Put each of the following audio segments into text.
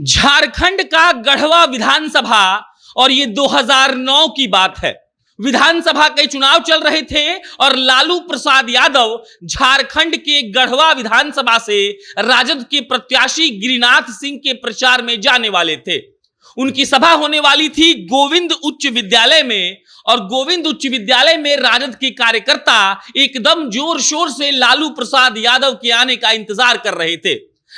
झारखंड का गढ़वा विधानसभा और ये 2009 की बात है। विधानसभा के चुनाव चल रहे थे और लालू प्रसाद यादव झारखंड के गढ़वा विधानसभा से राजद के प्रत्याशी गिरिनाथ सिंह के प्रचार में जाने वाले थे। उनकी सभा होने वाली थी गोविंद उच्च विद्यालय में और गोविंद उच्च विद्यालय में राजद के कार्यकर्ता एकदम जोर शोर से लालू प्रसाद यादव के आने का इंतजार कर रहे थे।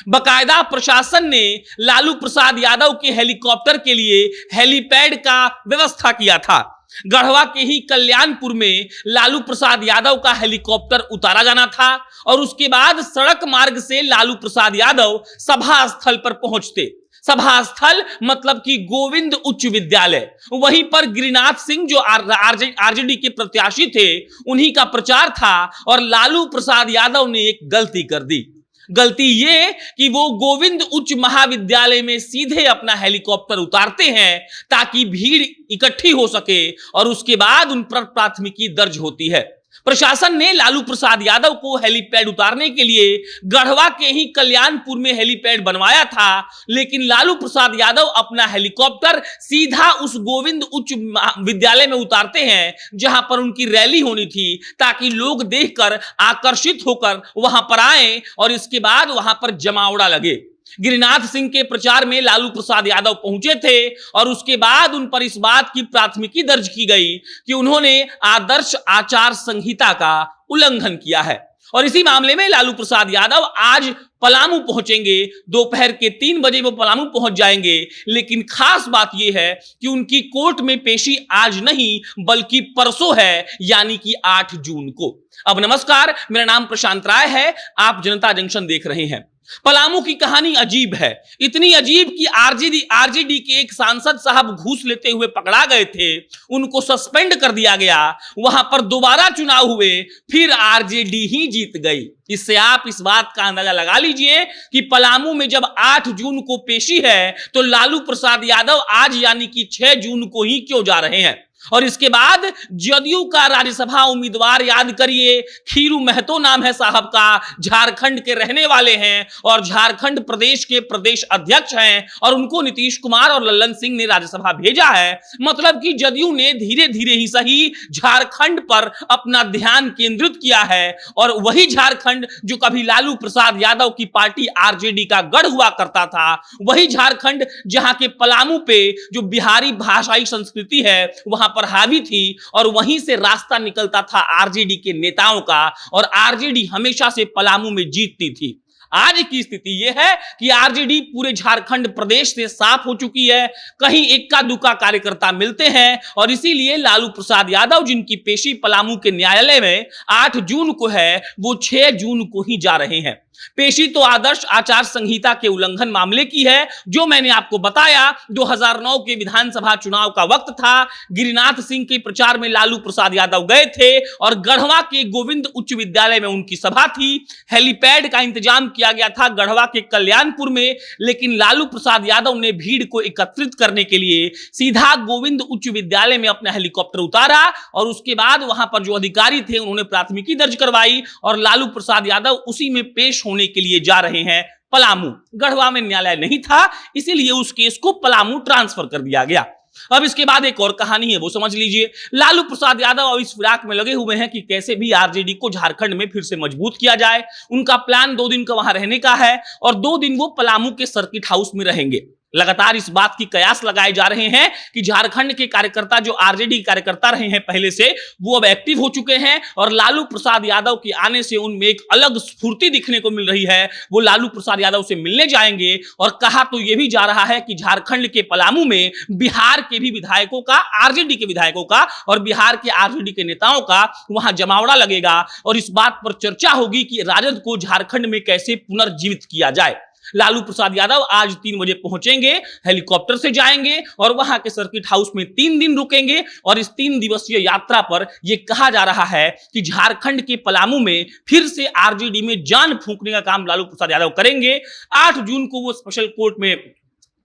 बकायदा प्रशासन ने लालू प्रसाद यादव के हेलीकॉप्टर के लिए हेलीपैड का व्यवस्था किया था। गढ़वा के ही कल्याणपुर में लालू प्रसाद यादव का हेलीकॉप्टर उतारा जाना था और उसके बाद सड़क मार्ग से लालू प्रसाद यादव सभा स्थल पर पहुंचते। सभा स्थल मतलब कि गोविंद उच्च विद्यालय, वहीं पर गिरिनाथ सिंह जो आरजेडी के प्रत्याशी थे उन्हीं का प्रचार था और लालू प्रसाद यादव ने एक गलती कर दी। गलती ये कि वो गोविंद उच्च महाविद्यालय में सीधे अपना हेलीकॉप्टर उतारते हैं ताकि भीड़ इकट्ठी हो सके और उसके बाद उन पर प्राथमिकी दर्ज होती है। प्रशासन ने लालू प्रसाद यादव को हेलीपैड उतारने के लिए गढ़वा के ही कल्याणपुर में हेलीपैड बनवाया था, लेकिन लालू प्रसाद यादव अपना हेलीकॉप्टर सीधा उस गोविंद उच्च विद्यालय में उतारते हैं जहां पर उनकी रैली होनी थी, ताकि लोग देखकर आकर्षित होकर वहां पर आए और इसके बाद वहां पर जमावड़ा लगे। गिरिनाथ सिंह के प्रचार में लालू प्रसाद यादव पहुंचे थे और उसके बाद उन पर इस बात की प्राथमिकी दर्ज की गई कि उन्होंने आदर्श आचार संहिता का उल्लंघन किया है। और इसी मामले में लालू प्रसाद यादव आज पलामू पहुंचेंगे। दोपहर के 3 बजे वो पलामू पहुंच जाएंगे, लेकिन खास बात यह है कि उनकी कोर्ट में पेशी आज नहीं बल्कि परसों है, यानी कि 8 जून को। अब नमस्कार, मेरा नाम प्रशांत राय है, आप जनता जंक्शन देख रहे हैं। पलामू की कहानी अजीब है, इतनी अजीब कि आरजेडी के एक सांसद साहब घूस लेते हुए पकड़ा गए थे, उनको सस्पेंड कर दिया गया, वहां पर दोबारा चुनाव हुए, फिर आरजेडी ही जीत गई। इससे आप इस बात का अंदाजा लगा लीजिए कि पलामू में जब 8 जून को पेशी है तो लालू प्रसाद यादव आज यानी कि 6 जून को ही क्यों जा रहे हैं। और इसके बाद जदयू का राज्यसभा उम्मीदवार याद करिए, खीरू महतो नाम है साहब का, झारखंड के रहने वाले हैं और झारखंड प्रदेश के प्रदेश अध्यक्ष हैं और उनको नीतीश कुमार और लल्लन सिंह ने राज्यसभा भेजा है। मतलब कि जदयू ने धीरे धीरे ही सही झारखंड पर अपना ध्यान केंद्रित किया है और वही झारखंड जो कभी लालू प्रसाद यादव की पार्टी आरजेडी का गढ़ हुआ करता था, वही झारखंड जहां के पलामू पे जो बिहारी भाषाई संस्कृति है वहां पर हावी थी और वहीं से रास्ता निकलता था आरजेडी के नेताओं का और आरजेडी हमेशा से पलामू में जीतती थी। आज की स्थिति यह है कि आरजेडी पूरे झारखंड प्रदेश से साफ हो चुकी है, कहीं इक्का दुक्का कार्यकर्ता मिलते हैं और इसीलिए लालू प्रसाद यादव जिनकी पेशी पलामू के न्यायालय में 8 जून को है, वो 6 जून को ही जा रहे हैं। पेशी तो आदर्श आचार संहिता के उल्लंघन मामले की है, जो मैंने आपको बताया 2009 के विधानसभा चुनाव का वक्त था। गिरिनाथ सिंह के प्रचार में लालू प्रसाद यादव गए थे और गढ़वा के गोविंद उच्च विद्यालय में उनकी सभा थी। हेलीपैड का इंतजाम किया गया था गढ़वा के कल्याणपुर में, लेकिन लालू प्रसाद यादव ने भीड़ को एकत्रित करने के लिए सीधा गोविंद उच्च विद्यालय में अपना हेलीकॉप्टर उतारा और उसके बाद वहां पर जो अधिकारी थे उन्होंने प्राथमिकी दर्ज करवाई और लालू प्रसाद यादव उसी में पेश होने के लिए जा रहे हैं पलामू। गढ़वा में न्यायालय नहीं था, इसीलिए उस केस को पलामू ट्रांसफर कर दिया गया। अब इसके बाद एक और कहानी है, वो समझ लीजिए। लालू प्रसाद यादव अब इस फिराक में लगे हुए हैं कि कैसे भी आरजेडी को झारखंड में फिर से मजबूत किया जाए। उनका प्लान 2 दिन का वहां रहने का है और 2 दिन वो पलामू के सर्किट हाउस में रहेंगे। लगातार इस बात की कयास लगाए जा रहे हैं कि झारखंड के कार्यकर्ता जो आरजेडी कार्यकर्ता रहे हैं पहले से, वो अब एक्टिव हो चुके हैं और लालू प्रसाद यादव के आने से उनमें एक अलग स्फूर्ति दिखने को मिल रही है। वो लालू प्रसाद यादव से मिलने जाएंगे और कहा तो यह भी जा रहा है कि झारखंड के पलामू में बिहार के भी विधायकों का, आरजेडी के विधायकों का और बिहार के आरजेडी के नेताओं का वहां जमावड़ा लगेगा और इस बात पर चर्चा होगी कि राजद को झारखंड में कैसे पुनर्जीवित किया जाए। लालू प्रसाद यादव आज 3 बजे पहुंचेंगे, हेलीकॉप्टर से जाएंगे और वहां के सर्किट हाउस में 3 दिन रुकेंगे और इस 3 दिवसीय यात्रा पर यह कहा जा रहा है कि झारखंड के पलामू में फिर से आरजेडी में जान फूंकने का काम लालू प्रसाद यादव करेंगे। 8 जून को वो स्पेशल कोर्ट में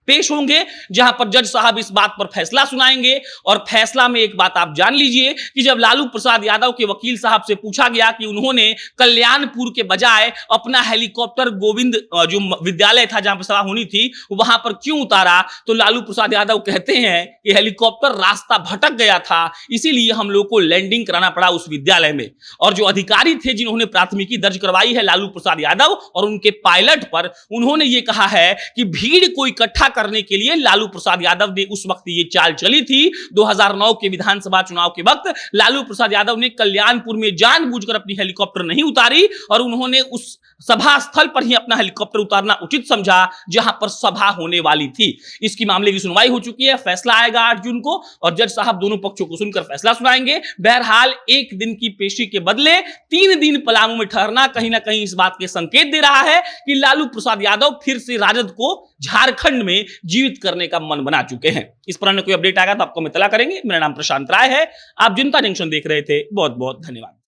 पेश होंगे, जहां पर जज साहब इस बात पर फैसला सुनाएंगे। और फैसला में एक बात आप जान लीजिए कि जब लालू प्रसाद यादव के वकील साहब से पूछा गया कि उन्होंने कल्याणपुर के बजाय अपना हेलीकॉप्टर गोविंद जो विद्यालय था जहां पर सभा होनी थी वहां पर क्यों उतारा, तो लालू प्रसाद यादव कहते हैं कि हेलीकॉप्टर रास्ता भटक गया था, इसीलिए हम लोग को लैंडिंग कराना पड़ा उस विद्यालय में। और जो अधिकारी थे जिन्होंने प्राथमिकी दर्ज करवाई है लालू प्रसाद यादव और उनके पायलट पर, उन्होंने ये कहा है कि भीड़ को इकट्ठा करने के लिए लालू प्रसाद यादव ने उस वक्त ये चाल चली थी। 2009 के विधानसभा चुनाव के वक्त लालू प्रसाद यादव ने कल्याणपुर में जानबूझकर अपनी हेलीकॉप्टर नहीं उतारी और उन्होंने उस सभा स्थल पर ही अपना हेलीकॉप्टर उतारना उचित समझा जहां पर सभा होने वाली थी। इसकी मामले की सुनवाई हो चुकी है, फैसला आएगा 8 जून को और जज साहब दोनों पक्षों को सुनकर फैसला सुनाएंगे। बहरहाल एक दिन की पेशी के बदले 3 दिन पलामू में ठहरना कहीं ना कहीं इस बात के संकेत दे रहा है कि लालू प्रसाद यादव फिर से राजद को झारखंड में जीवित करने का मन बना चुके हैं। इस पर अन्य कोई अपडेट आएगा तो आपको हम इत्तला करेंगे। मेरा नाम प्रशांत राय है, आप जनता जंक्शन देख रहे थे। बहुत बहुत धन्यवाद।